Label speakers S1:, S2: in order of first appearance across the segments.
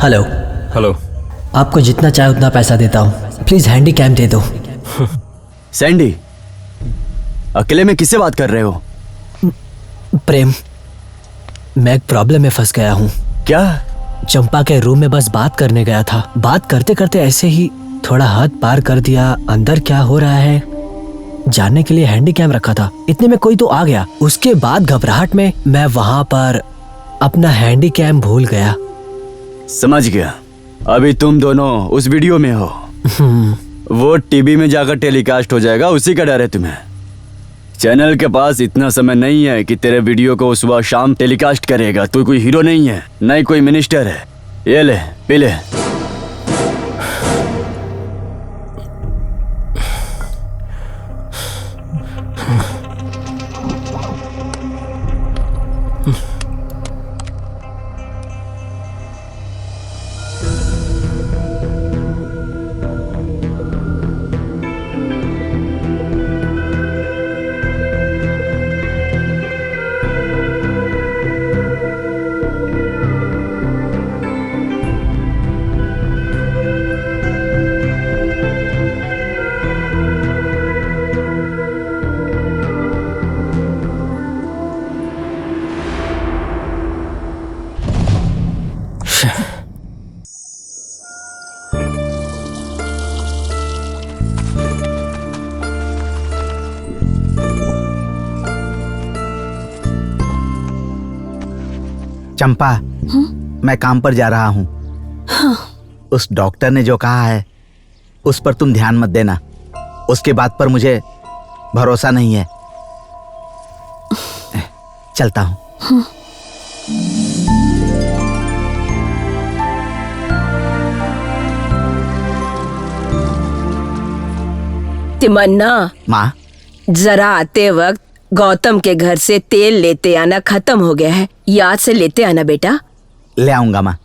S1: Hello.
S2: Hello.
S1: आपको जितना चाहे उतना पैसा देता हूँ, प्लीज हैंडी कैम दे दो।
S3: सैंडी, अकेले में किससे बात कर रहे हो?
S1: प्रेम, मैं एक प्रॉब्लम में फंस गया हूँ।
S3: क्या?
S1: चंपा के रूम में बस बात करने गया था। बात करते करते ऐसे ही थोड़ा हद पार कर दिया। अंदर क्या हो रहा है जानने के लिए हैंडी कैम रखा था। इतने में कोई तो आ गया। उसके बाद घबराहट में मैं वहाँ पर अपना हैंडी कैम भूल गया।
S3: समझ गया। अभी तुम दोनों उस वीडियो में हो। वो टीवी में जाकर टेलीकास्ट हो जाएगा, उसी का डर है तुम्हें। चैनल के पास इतना समय नहीं है कि तेरे वीडियो को सुबह शाम टेलीकास्ट करेगा। तू कोई हीरो नहीं है, न ही कोई मिनिस्टर है। ये ले, पी ले।
S4: चंपा, मैं काम पर जा रहा हूँ।
S5: हाँ।
S4: उस डॉक्टर ने जो कहा है उस पर तुम ध्यान मत देना। उसके बात पर मुझे भरोसा नहीं है। चलता हूँ।
S5: हाँ।
S6: तिमन्ना,
S4: माँ,
S6: जरा आते वक्त गौतम के घर से तेल लेते आना, खत्म हो गया है। याद से लेते आना बेटा।
S4: ले आऊंगा माँ।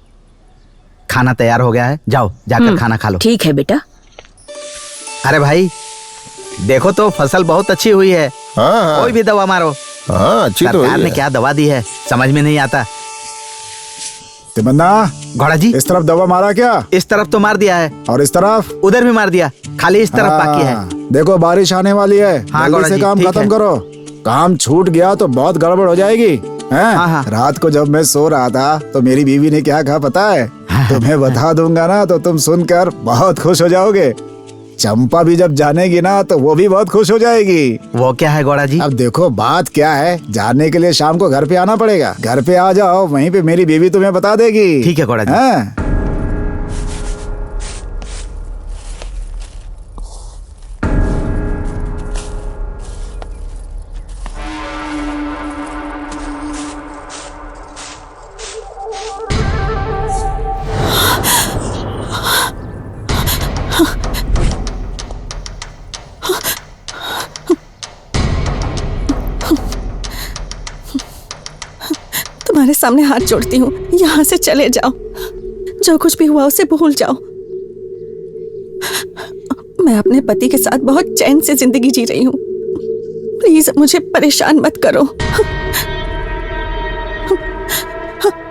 S4: खाना तैयार हो गया है, जाओ जाकर खाना खा लो।
S6: ठीक है बेटा।
S4: अरे भाई देखो तो फसल बहुत अच्छी हुई है।
S2: हाँ,
S4: कोई भी दवा मारो।
S2: हाँ, अच्छी तो
S4: सरकार
S2: हुई
S4: ने
S2: है।
S4: क्या दवा दी है समझ में नहीं आता।
S7: तिमन्ना,
S4: घोड़ा जी,
S7: इस तरफ दवा मारा क्या?
S4: इस तरफ तो मार दिया है
S7: और इस तरफ?
S4: उधर भी मार दिया, खाली इस तरफ बाकी है।
S7: देखो बारिश आने वाली है।
S4: हाँ,
S7: जल्दी
S4: गौड़ा
S7: से
S4: जी,
S7: काम
S4: ठीक
S7: खत्म
S4: है।
S7: करो। काम छूट गया तो बहुत गड़बड़ हो जाएगी हैं?
S4: हाँ।
S7: रात को जब मैं सो रहा था तो मेरी बीवी ने क्या कहा पता है? तुम्हें बता दूंगा ना तो तुम सुनकर बहुत खुश हो जाओगे। चंपा भी जब जानेगी ना तो वो भी बहुत खुश हो जाएगी।
S4: वो क्या है गौड़ा जी?
S7: अब देखो बात क्या है, जानने के लिए शाम को घर पे आना पड़ेगा। घर पे आ जाओ, वहीं पे मेरी बीवी तुम्हें बता देगी।
S4: ठीक है गौड़ा जी।
S7: हाँ?
S5: तुम्हारे सामने हाथ जोड़ती हूँ, यहाँ से चले जाओ। जो कुछ भी हुआ उसे भूल जाओ। मैं अपने पति के साथ बहुत चैन से जिंदगी जी रही हूँ। प्लीज मुझे परेशान मत करो।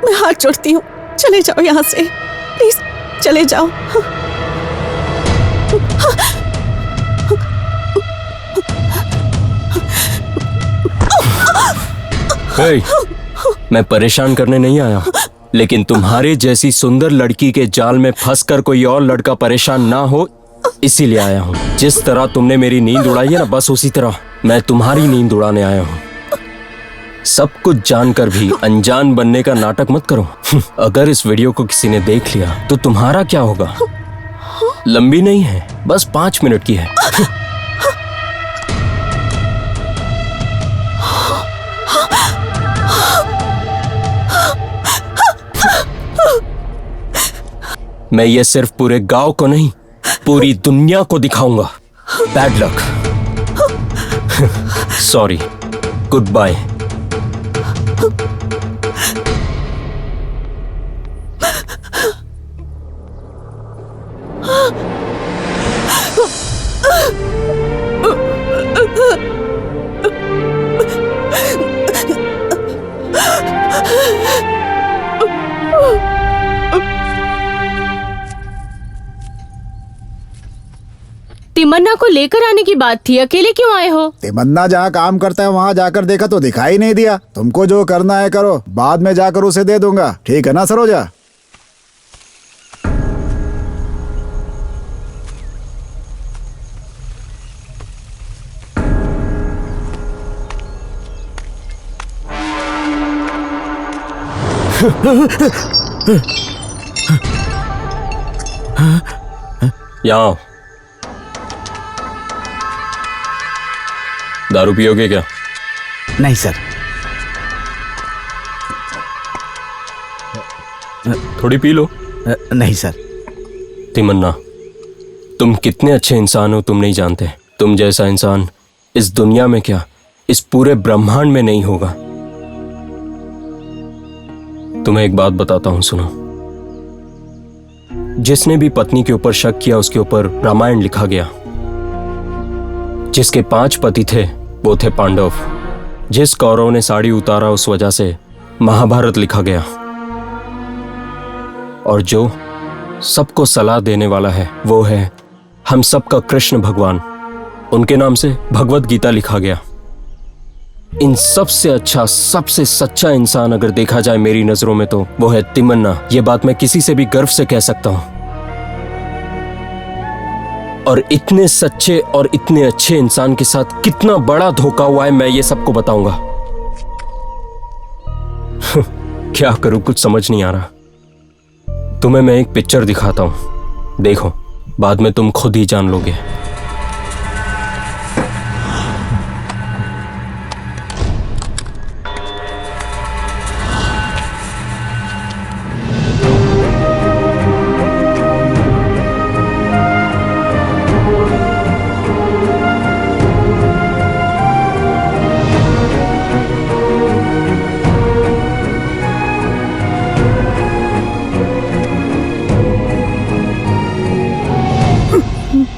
S5: मैं हाथ जोड़ती हूँ, चले जाओ यहाँ से। प्लीज चले जाओ।
S2: मैं परेशान करने नहीं आया, लेकिन तुम्हारे जैसी सुंदर लड़की के जाल में फंसकर कोई और लड़का परेशान ना हो इसीलिए आया हूँ। जिस तरह तुमने मेरी नींद उड़ाई है ना, बस उसी तरह मैं तुम्हारी नींद उड़ाने आया हूँ। सब कुछ जानकर भी अनजान बनने का नाटक मत करो। अगर इस वीडियो को किसी ने देख लिया तो तुम्हारा क्या होगा? लंबी नहीं है, बस 5 मिनट की है। मैं ये सिर्फ पूरे गांव को नहीं, पूरी दुनिया को दिखाऊंगा। Bad luck. Sorry, goodbye.
S8: Tamanna को लेकर आने की बात थी, अकेले क्यों आए हो?
S7: तिमन्ना जहाँ काम करता है वहाँ जाकर देखा तो दिखाई नहीं दिया। तुमको जो करना है करो, बाद में जाकर उसे दे दूंगा, ठीक है ना सरोजा?
S2: यहाँ आओ। दारू पियोगे क्या?
S4: नहीं सर।
S2: थोड़ी पी लो।
S4: नहीं सर।
S2: तिमन्ना, तुम कितने अच्छे इंसान हो तुम नहीं जानते। तुम जैसा इंसान इस दुनिया में क्या, इस पूरे ब्रह्मांड में नहीं होगा। तुम्हें एक बात बताता हूं, सुनो। जिसने भी पत्नी के ऊपर शक किया उसके ऊपर रामायण लिखा गया। जिसके 5 पति थे वो थे पांडव। जिस कौरव ने साड़ी उतारा उस वजह से महाभारत लिखा गया। और जो सबको सलाह देने वाला है वो है हम सबका कृष्ण भगवान। उनके नाम से भगवत गीता लिखा गया। इन सबसे अच्छा, सबसे सच्चा इंसान अगर देखा जाए मेरी नजरों में तो वो है तिमन्ना। ये बात मैं किसी से भी गर्व से कह सकता हूं। और इतने सच्चे और इतने अच्छे इंसान के साथ कितना बड़ा धोखा हुआ है मैं ये सबको बताऊंगा। क्या करूं, कुछ समझ नहीं आ रहा। तुम्हें मैं एक पिक्चर दिखाता हूं, देखो, बाद में तुम खुद ही जान लोगे।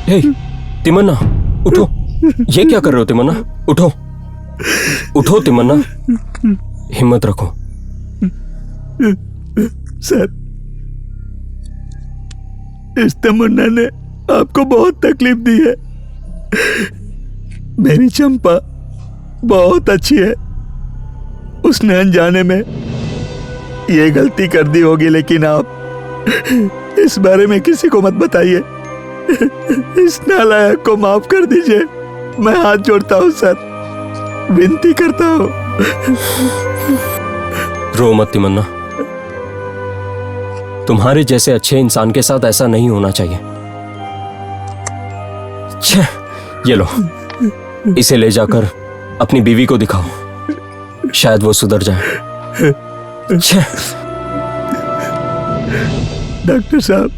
S2: हे, तिमन्ना, उठो। ये क्या कर रहे हो तिमन्ना? उठो, उठो तिमन्ना, हिम्मत रखो।
S3: सर, इस तमन्ना ने आपको बहुत तकलीफ दी है। मेरी चंपा बहुत अच्छी है। उसने अनजाने में ये गलती कर दी होगी, लेकिन आप इस बारे में किसी को मत बताइए। इस नालायक को माफ कर दीजिए। मैं हाथ जोड़ता हूं सर, विनती करता हूं।
S2: रो मत तिमन्ना, तुम्हारे जैसे अच्छे इंसान के साथ ऐसा नहीं होना चाहिए। छे, ये लो, इसे ले जाकर अपनी बीवी को दिखाओ, शायद वो सुधर जाए। छे।
S3: डॉक्टर साहब,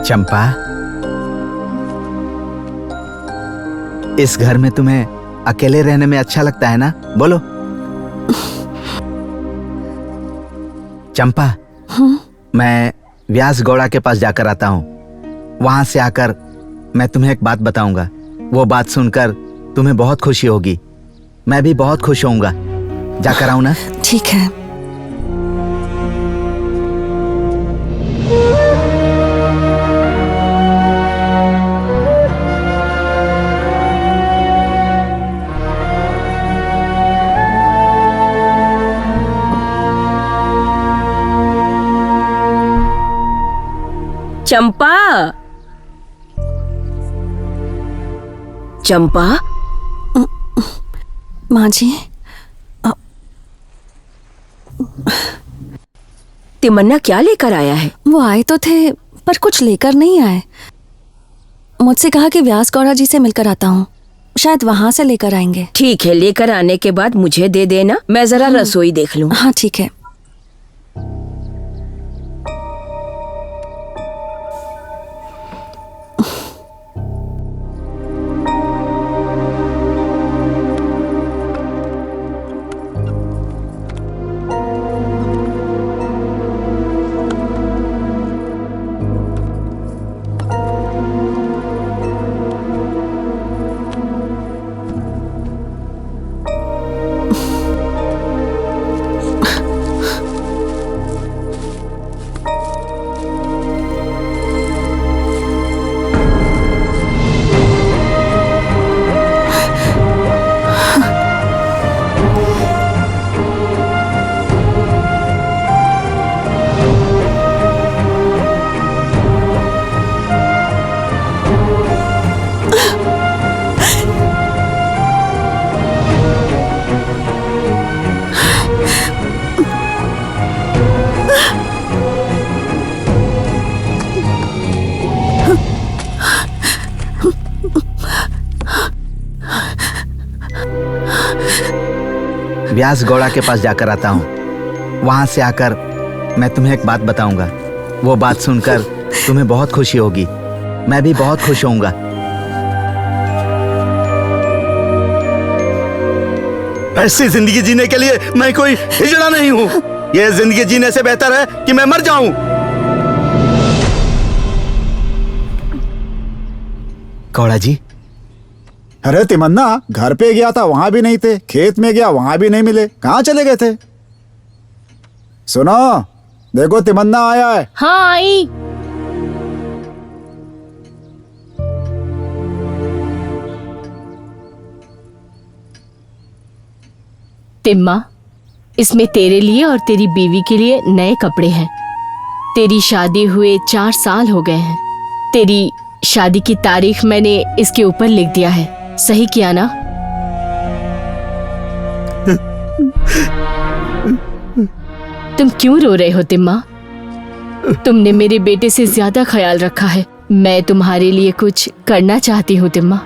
S4: चंपा, इस घर में तुम्हें अकेले रहने में अच्छा लगता है ना? बोलो। चंपा, मैं व्यास गौड़ा के पास जाकर आता हूँ। वहां से आकर मैं तुम्हें एक बात बताऊंगा। वो बात सुनकर तुम्हें बहुत खुशी होगी। मैं भी बहुत खुश होऊंगा। जाकर आऊं ना?
S5: ठीक है।
S6: चंपा, चंपा,
S5: माँ जी,
S6: तिमन्ना क्या लेकर आया है?
S5: वो आए तो थे पर कुछ लेकर नहीं आए। मुझसे कहा कि व्यास गौड़ा जी से मिलकर आता हूँ, शायद वहां से लेकर आएंगे।
S6: ठीक है, लेकर आने के बाद मुझे दे देना, मैं जरा रसोई देख लूं।
S5: हाँ ठीक है।
S4: व्यास गौड़ा के पास जाकर आता हूँ, वहां से आकर मैं तुम्हें एक बात बताऊंगा। वो बात सुनकर तुम्हें बहुत खुशी होगी, मैं भी बहुत खुश होऊंगा।
S3: ऐसी जिंदगी जीने के लिए मैं कोई हिजड़ा नहीं हूँ। ये जिंदगी जीने से बेहतर है कि मैं मर जाऊं।
S4: गौड़ा जी,
S7: अरे तिमन्ना, घर पे गया था वहां भी नहीं थे, खेत में गया वहां भी नहीं मिले, कहाँ चले गए थे? सुनो, देखो तिमन्ना आया है।
S8: हाँ आई। तिम्मा, इसमें तेरे लिए और तेरी बीवी के लिए नए कपड़े हैं। तेरी शादी हुए 4 साल हो गए हैं। तेरी शादी की तारीख मैंने इसके ऊपर लिख दिया है, सही किया ना? तुम क्यों रो रहे हो तिम्मा? तुमने मेरे बेटे से ज्यादा ख्याल रखा है। मैं तुम्हारे लिए कुछ करना चाहती हूँ तिम्मा।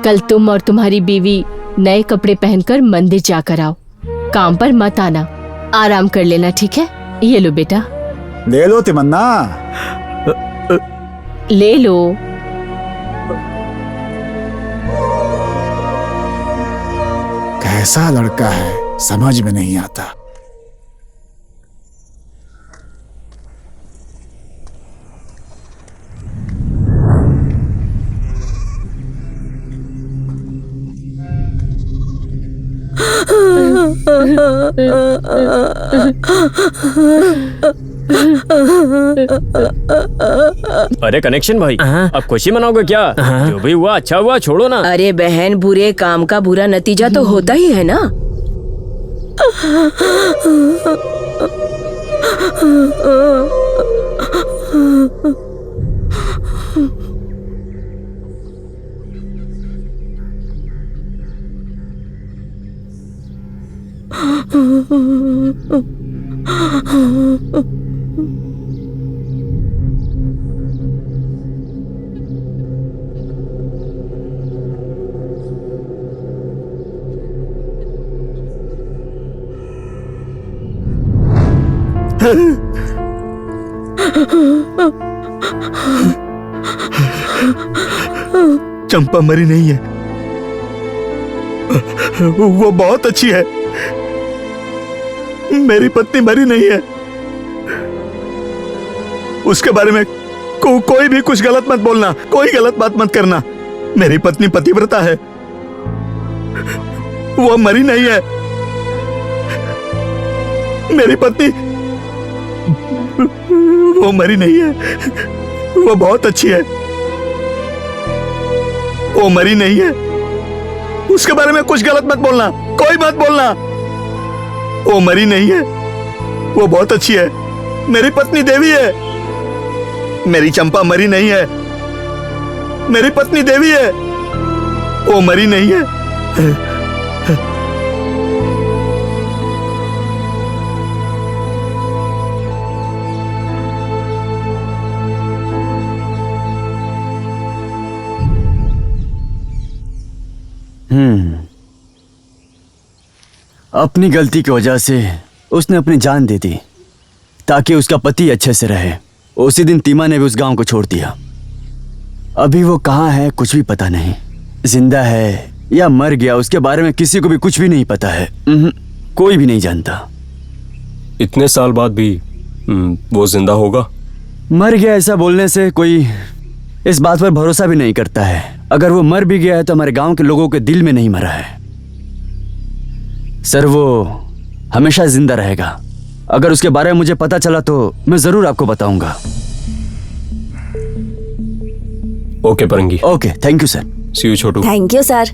S8: कल तुम और तुम्हारी बीवी नए कपड़े पहनकर मंदिर जाकर आओ। काम पर मत आना, आराम कर लेना, ठीक है? ये लो बेटा।
S7: ले लो तिमन्ना।
S8: ले लो।
S7: कैसा लड़का है, समझ में नहीं आता।
S2: अरे कनेक्शन भाई, अब खुशी मनाओगे क्या? जो भी हुआ अच्छा हुआ, छोड़ो ना।
S6: अरे बहन, बुरे काम का बुरा नतीजा तो होता ही है ना।
S3: चंपा मरी नहीं है, वो बहुत अच्छी है। मेरी पत्नी मरी नहीं है। उसके बारे में कोई भी कुछ गलत मत बोलना, कोई गलत बात मत करना। मेरी पत्नी पतिव्रता है, वो मरी नहीं है। मेरी पत्नी वो मरी नहीं है, वो बहुत अच्छी है। वो मरी नहीं है। उसके बारे में कुछ गलत मत बोलना, कोई मत बोलना। वो मरी नहीं है, वो बहुत अच्छी है। मेरी पत्नी देवी है। मेरी चंपा मरी नहीं है। मेरी पत्नी देवी है, वो मरी नहीं है। अपनी गलती की वजह से उसने अपनी जान दे दी ताकि उसका पति अच्छे से रहे। उसी दिन तीमा ने भी उस गांव को छोड़ दिया। अभी वो कहाँ है कुछ भी पता नहीं। जिंदा है या मर गया उसके बारे में किसी को भी कुछ भी नहीं पता है। कोई भी नहीं जानता।
S2: इतने साल बाद भी वो जिंदा होगा?
S3: मर गया ऐसा बोलने से कोई इस बात पर भरोसा भी नहीं करता है। अगर वो मर भी गया है तो हमारे गांव के लोगों के दिल में नहीं मरा है। सर वो हमेशा जिंदा रहेगा। अगर उसके बारे में मुझे पता चला तो मैं जरूर आपको बताऊंगा।
S2: ओके परंगी।
S3: Okay, thank you sir.
S2: See you Chhotu.
S5: Thank you sir.